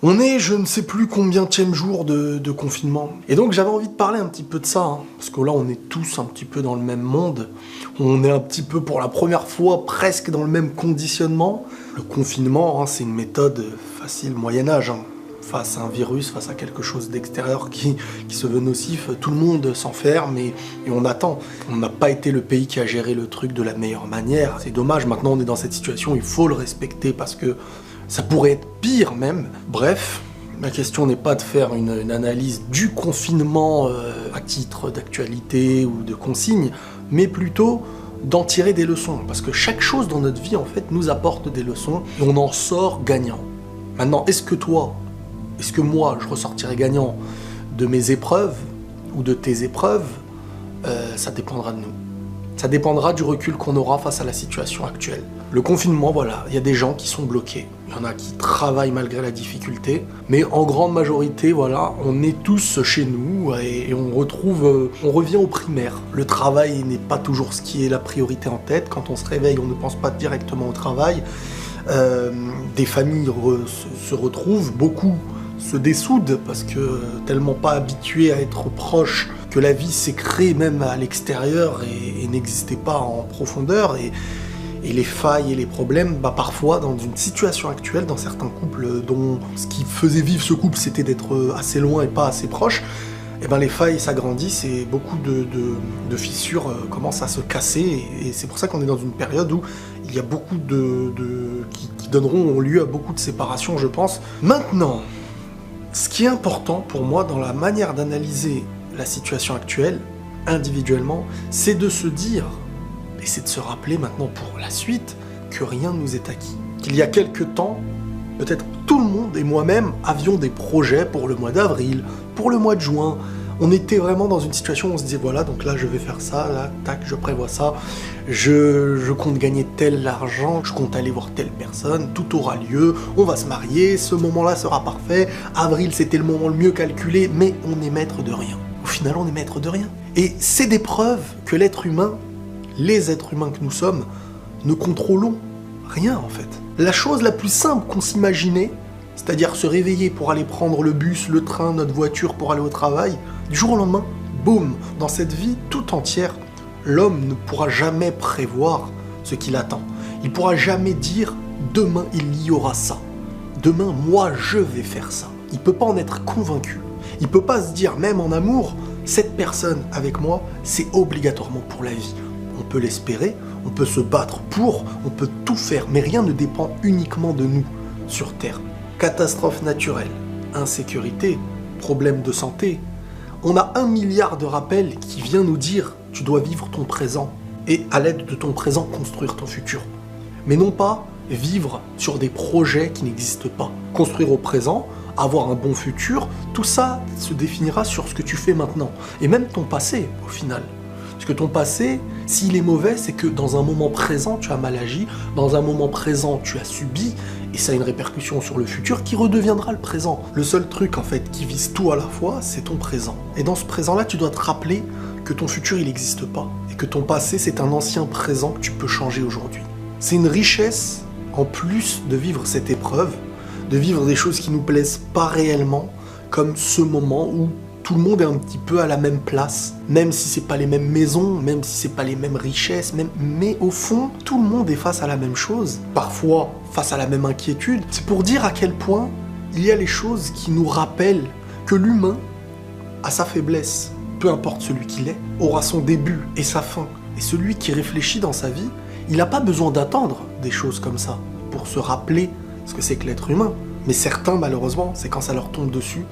On est je ne sais plus combienième jour de confinement. Et donc j'avais envie de parler un petit peu de ça, hein, parce que là on est tous un petit peu dans le même monde. On est un petit peu pour la première fois presque dans le même conditionnement. Le confinement, hein, c'est une méthode facile Moyen-Âge. Hein. Face à un virus, face à quelque chose d'extérieur qui se veut nocif, tout le monde s'enferme et on attend. On n'a pas été le pays qui a géré le truc de la meilleure manière. C'est dommage, maintenant on est dans cette situation, il faut le respecter parce que ça pourrait être pire même. Bref, la question n'est pas de faire une analyse du confinement à titre d'actualité ou de consigne, mais plutôt d'en tirer des leçons. Parce que chaque chose dans notre vie, en fait, nous apporte des leçons et on en sort gagnant. Maintenant, est-ce que moi, je ressortirai gagnant de mes épreuves ou de tes épreuves? Ça dépendra de nous. Ça dépendra du recul qu'on aura face à la situation actuelle. Le confinement, voilà, il y a des gens qui sont bloqués. Il y en a qui travaillent malgré la difficulté. Mais en grande majorité, voilà, on est tous chez nous et on revient au primaire. Le travail n'est pas toujours ce qui est la priorité en tête. Quand on se réveille, on ne pense pas directement au travail. Des familles se retrouvent, beaucoup se dessoudent parce que tellement pas habitués à être proches que la vie s'est créée même à l'extérieur et n'existait pas en profondeur et les failles et les problèmes, parfois dans une situation actuelle, dans certains couples dont ce qui faisait vivre ce couple c'était d'être assez loin et pas assez proche, les failles s'agrandissent et beaucoup de fissures commencent à se casser et c'est pour ça qu'on est dans une période où il y a beaucoup qui donneront lieu à beaucoup de séparations, je pense. Maintenant, ce qui est important pour moi dans la manière d'analyser la situation actuelle, individuellement, c'est de se dire, et c'est de se rappeler maintenant pour la suite, que rien ne nous est acquis. Qu'il y a quelques temps, peut-être tout le monde et moi-même avions des projets pour le mois d'avril, pour le mois de juin. On était vraiment dans une situation où on se disait, voilà, donc là je vais faire ça, là, tac, je prévois ça, je compte gagner tel argent, je compte aller voir telle personne, tout aura lieu, on va se marier, ce moment-là sera parfait, avril c'était le moment le mieux calculé, mais on est maître de rien. Au final, on est maître de rien. Et c'est des preuves que l'être humain, les êtres humains que nous sommes, ne contrôlons rien en fait. La chose la plus simple qu'on s'imaginait, c'est-à-dire se réveiller pour aller prendre le bus, le train, notre voiture pour aller au travail, du jour au lendemain, boum, dans cette vie tout entière, l'homme ne pourra jamais prévoir ce qu'il attend. Il ne pourra jamais dire « demain il y aura ça ». Demain, moi je vais faire ça. Il ne peut pas en être convaincu. Il ne peut pas se dire, même en amour, cette personne avec moi, c'est obligatoirement pour la vie. On peut l'espérer, on peut se battre pour, on peut tout faire, mais rien ne dépend uniquement de nous sur Terre. Catastrophe naturelle, insécurité, problème de santé. On a 1 milliard de rappels qui vient nous dire « tu dois vivre ton présent » et à l'aide de ton présent construire ton futur. Mais non pas vivre sur des projets qui n'existent pas. Construire au présent, avoir un bon futur, tout ça se définira sur ce que tu fais maintenant. Et même ton passé, au final. Parce que ton passé, s'il est mauvais, c'est que dans un moment présent, tu as mal agi, dans un moment présent, tu as subi, et ça a une répercussion sur le futur qui redeviendra le présent. Le seul truc, en fait, qui vise tout à la fois, c'est ton présent. Et dans ce présent-là, tu dois te rappeler que ton futur, il n'existe pas. Et que ton passé, c'est un ancien présent que tu peux changer aujourd'hui. C'est une richesse, en plus de vivre cette épreuve, de vivre des choses qui nous plaisent pas réellement, comme ce moment où tout le monde est un petit peu à la même place, même si c'est pas les mêmes maisons, même si c'est pas les mêmes richesses, mais au fond, tout le monde est face à la même chose, parfois face à la même inquiétude. C'est pour dire à quel point il y a les choses qui nous rappellent que l'humain a sa faiblesse, peu importe celui qu'il est, aura son début et sa fin. Et celui qui réfléchit dans sa vie, il n'a pas besoin d'attendre des choses comme ça pour se rappeler ce que c'est que l'être humain. Mais certains, malheureusement, c'est quand ça leur tombe dessus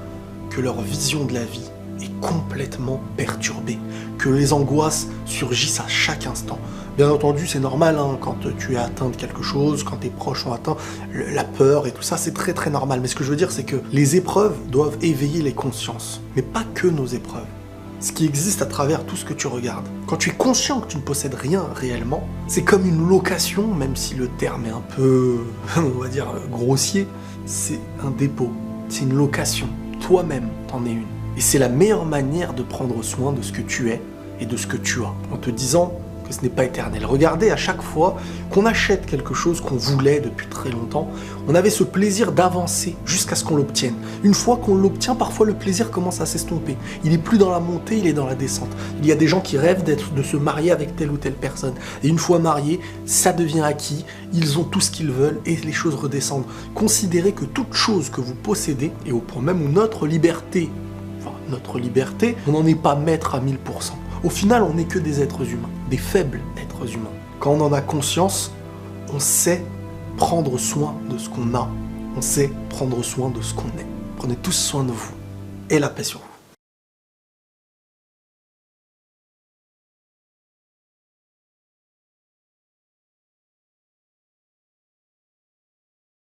que leur vision de la vie est complètement perturbée, que les angoisses surgissent à chaque instant. Bien entendu, c'est normal, hein, quand tu es atteint de quelque chose, quand tes proches sont atteints, la peur et tout ça, c'est très très normal. Mais ce que je veux dire, c'est que les épreuves doivent éveiller les consciences, mais pas que nos épreuves. Ce qui existe à travers tout ce que tu regardes. Quand tu es conscient que tu ne possèdes rien réellement, c'est comme une location, même si le terme est un peu, on va dire, grossier, c'est un dépôt, c'est une location. Toi-même, t'en es une. Et c'est la meilleure manière de prendre soin de ce que tu es et de ce que tu as. En te disant que que ce n'est pas éternel. Regardez, à chaque fois qu'on achète quelque chose qu'on voulait depuis très longtemps, on avait ce plaisir d'avancer jusqu'à ce qu'on l'obtienne. Une fois qu'on l'obtient, parfois le plaisir commence à s'estomper. Il n'est plus dans la montée, il est dans la descente. Il y a des gens qui rêvent de se marier avec telle ou telle personne. Et une fois mariés, ça devient acquis, ils ont tout ce qu'ils veulent et les choses redescendent. Considérez que toute chose que vous possédez, et au point même où notre liberté, on n'en est pas maître à 1000%. Au final, on n'est que des êtres humains, des faibles êtres humains. Quand on en a conscience, on sait prendre soin de ce qu'on a, on sait prendre soin de ce qu'on est. Prenez tous soin de vous et la paix sur vous.